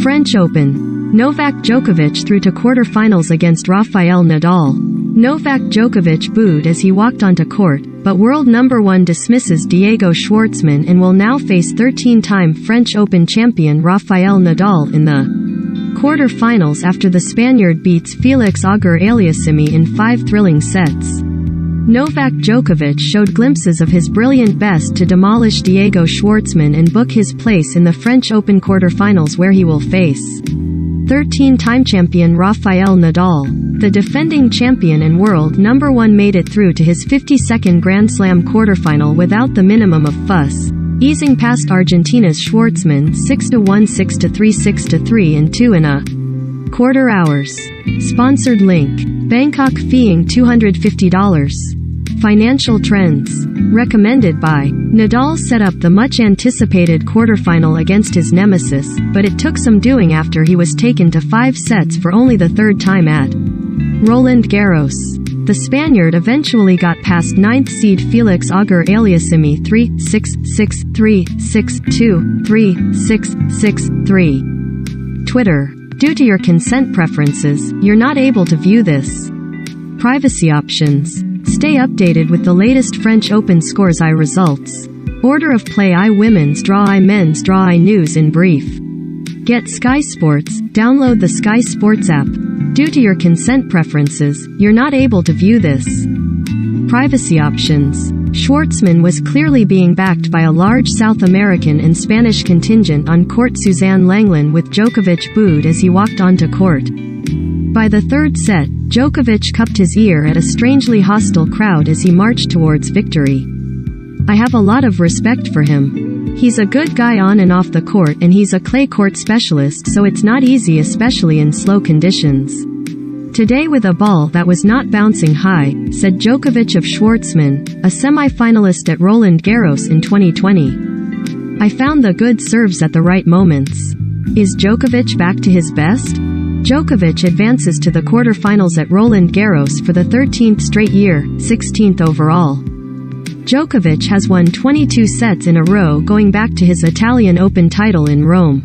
French Open. Novak Djokovic through to quarterfinals against Rafael Nadal. Novak Djokovic booed as he walked onto court, but world number 1 dismisses Diego Schwartzman and will now face 13-time French Open champion Rafael Nadal in the quarterfinals after the Spaniard beats Felix Auger-Aliassime in 5 thrilling sets. Novak Djokovic showed glimpses of his brilliant best to demolish Diego Schwartzman and book his place in the French Open quarterfinals, where he will face 13-time champion Rafael Nadal. The defending champion and world number 1 made it through to his 52nd Grand Slam quarterfinal without the minimum of fuss, easing past Argentina's Schwartzman 6-1, 6-3, 6-3 in 2.25 hours. Sponsored link. Bangkok feeing $250. Financial trends. Recommended by. Nadal set up the much-anticipated quarterfinal against his nemesis, but it took some doing after he was taken to 5 sets for only the 3rd time at Roland Garros. The Spaniard eventually got past 9th seed Felix Auger-Aliassime 3-6, 6-3, 6-2, 3-6, 6-3. Twitter. Due to your consent preferences, you're not able to view this. Privacy options. Stay updated with the latest French Open scores I results. Order of play I women's draw I men's draw I news in brief. Get Sky Sports, download the Sky Sports app. Due to your consent preferences, you're not able to view this. Privacy options. Schwartzman was clearly being backed by a large South American and Spanish contingent on court. Suzanne Lenglen with Djokovic booed as he walked onto court. By the 3rd set, Djokovic cupped his ear at a strangely hostile crowd as he marched towards victory. I have a lot of respect for him. He's a good guy on and off the court, and he's a clay court specialist, so it's not easy, especially in slow conditions. Today with a ball that was not bouncing high, said Djokovic of Schwartzman, a semi-finalist at Roland Garros in 2020. I found the good serves at the right moments. Is Djokovic back to his best? Djokovic advances to the quarterfinals at Roland Garros for the 13th straight year, 16th overall. Djokovic has won 22 sets in a row going back to his Italian Open title in Rome.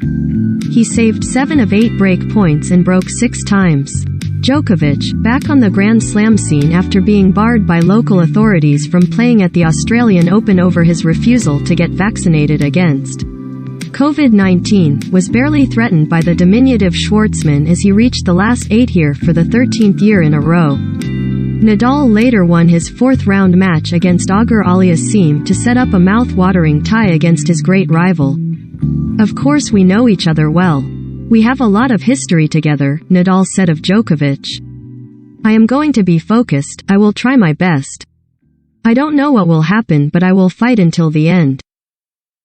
He saved 7 of 8 break points and broke 6 times. Djokovic, back on the Grand Slam scene after being barred by local authorities from playing at the Australian Open over his refusal to get vaccinated against COVID-19, was barely threatened by the diminutive Schwartzman as he reached the last 8 here for the 13th year in a row. Nadal later won his 4th round match against Auger-Aliassime to set up a mouth-watering tie against his great rival. Of course we know each other well. We have a lot of history together, Nadal said of Djokovic. I am going to be focused, I will try my best. I don't know what will happen, but I will fight until the end.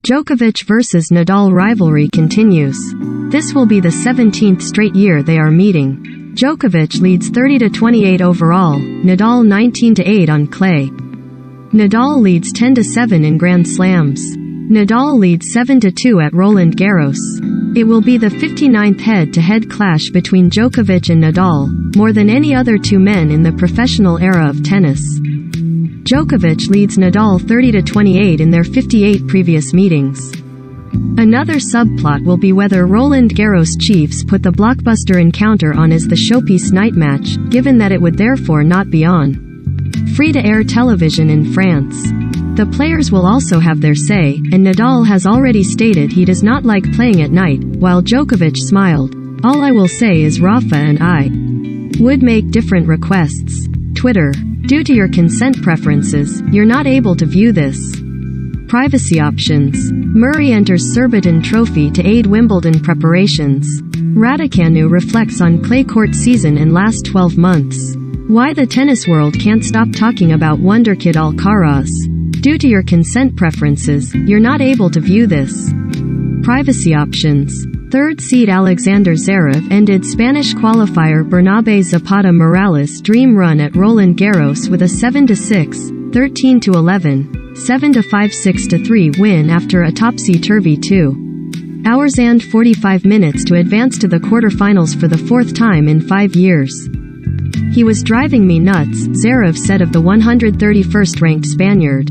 Djokovic vs Nadal rivalry continues. This will be the 17th straight year they are meeting. Djokovic leads 30-28 overall, Nadal 19-8 on clay. Nadal leads 10-7 in Grand Slams. Nadal leads 7-2 at Roland Garros. It will be the 59th head-to-head clash between Djokovic and Nadal, more than any other 2 men in the professional era of tennis. Djokovic leads Nadal 30-28 in their 58 previous meetings. Another subplot will be whether Roland Garros chiefs put the blockbuster encounter on as the showpiece night match, given that it would therefore not be on free-to-air television in France. The players will also have their say, and Nadal has already stated he does not like playing at night, while Djokovic smiled. All I will say is Rafa and I would make different requests. Twitter. Due to your consent preferences, you're not able to view this. Privacy options. Murray enters Surbiton Trophy to aid Wimbledon preparations. Raducanu reflects on clay court season and last 12 months. Why the tennis world can't stop talking about wonderkid Alcaraz. Due to your consent preferences, you're not able to view this. Privacy options. 3rd seed Alexander Zverev ended Spanish qualifier Bernabe Zapata Morales' dream run at Roland Garros with a 7-6, 13-11, 7-5, 6-3 win after a topsy-turvy 2 hours and 45 minutes to advance to the quarterfinals for the 4th time in 5 years. He was driving me nuts, Zverev said of the 131st ranked Spaniard.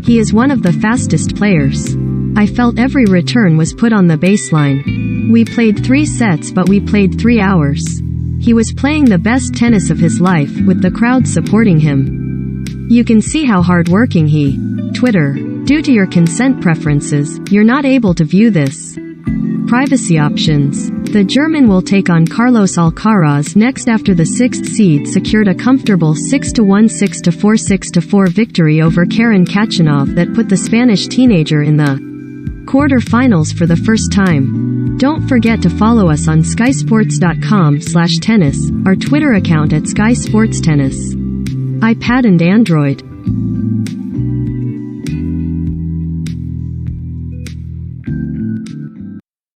He is one of the fastest players. I felt every return was put on the baseline. We played 3 sets, but we played 3 hours. He was playing the best tennis of his life, with the crowd supporting him. You can see how hard-working he. Twitter. Due to your consent preferences, you're not able to view this. Privacy options. The German will take on Carlos Alcaraz next after the 6th seed secured a comfortable 6-1, 6-4, 6-4 victory over Karen Khachanov that put the Spanish teenager in the quarter-finals for the first time. Don't forget to follow us on skysports.com/tennis, our Twitter account at Sky Sports Tennis. iPad and Android.